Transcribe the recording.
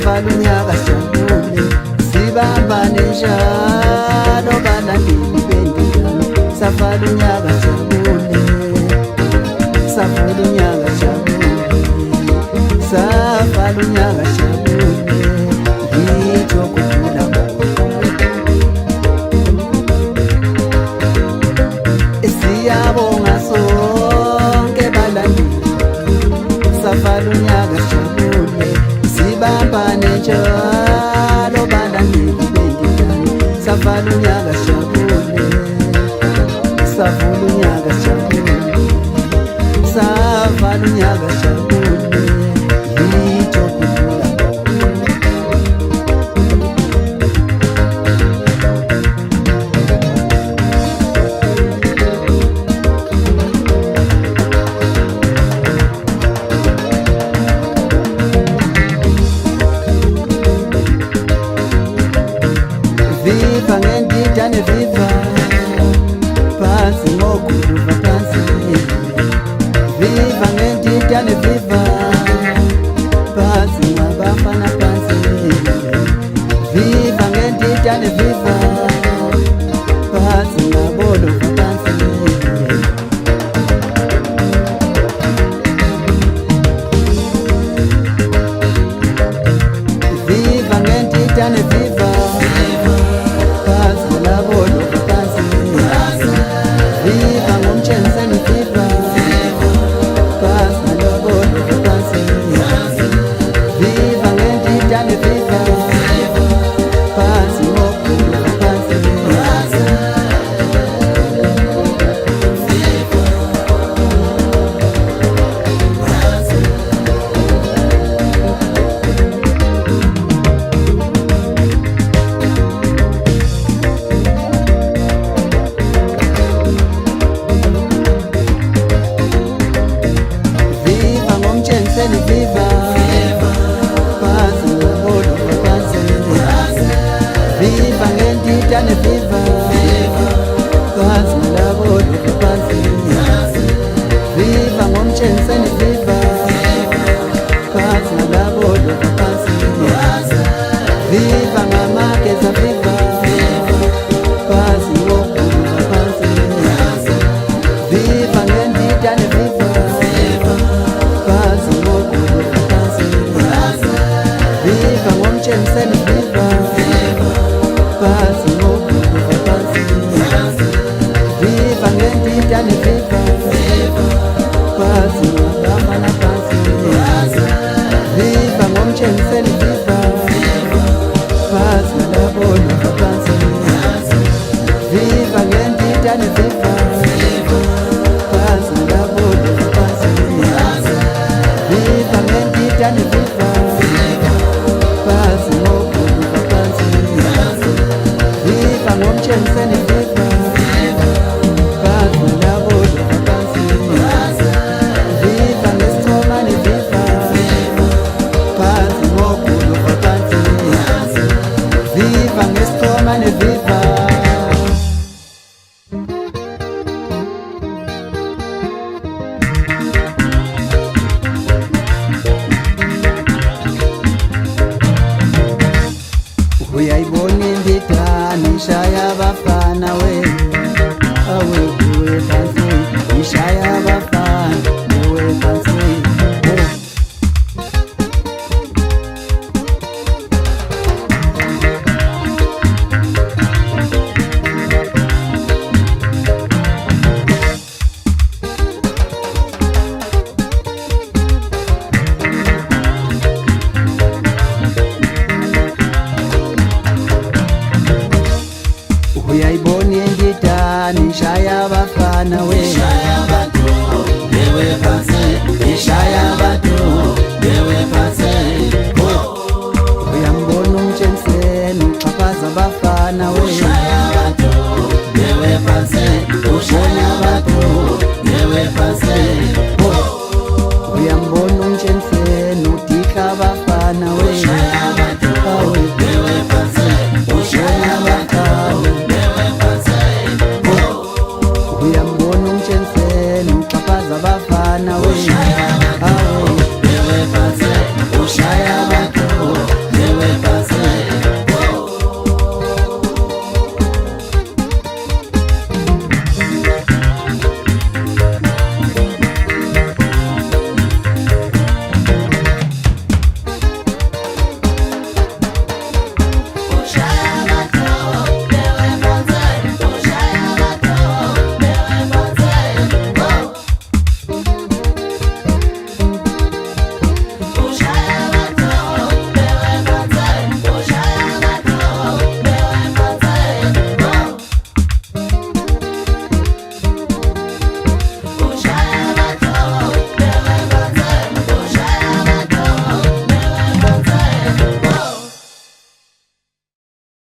savala unyaka sijabule, sibambane njalo balandeli bendingane. Savala unyaka sijabule, savala unyaka sijabule, savala unyaka sijabule, ngitsho kudlula siyabonga sonke balandeli. Savala unyaka sijabule, sibambane njalo balandeli bendingane. Savala unyaka sijabule, savala unyaka sijabule, savala unyaka sijabule, ngitsho kudlula viva ngendidane viva phansi ngokuva phansi. Viva ngendidane viva phansi ngabafana phansi. Viva ngendidane viva phansi ngabolova phansi. Viva ngendidane viva phansi ngabolova phansi. Viva ngomtshengiseni viva phansi ngabolova phansi. Viva ngendidane viva phansi ngobolova phansi. Viva ngomtshengiseni viva phansi ngabolova phansi. Viva ngendidane viva phansi ngabolova phansi. Viva ngomtshengiseni viva phansi ngabolova phansi. Viva ngamageza viva phansi ngobolova phansi. Viva ngendidane viva phansi ngobolova phansi. Viva ngomtshengiseni viva phansi ngobolova phansi. Viva ngendidane viva phansi ngabafana phansi. Viva ngomtshengiseni viva phansi ngabolova phansi. Viva ngendidane viva phansi ngabolova phansi. Viva ngendidane viva phansi ngobolova phansi. Viva ngomtshengiseni viva phansi ngabolova phansi. Viva ngesithomane viva phansi ngobolova phansi. Viva ngesithomane viva. Uyayibona indidane ishaya abafana we, awe uwe phansi, ishaya abafana uwe phansi. Uyayibona indidane ishaya abafana we.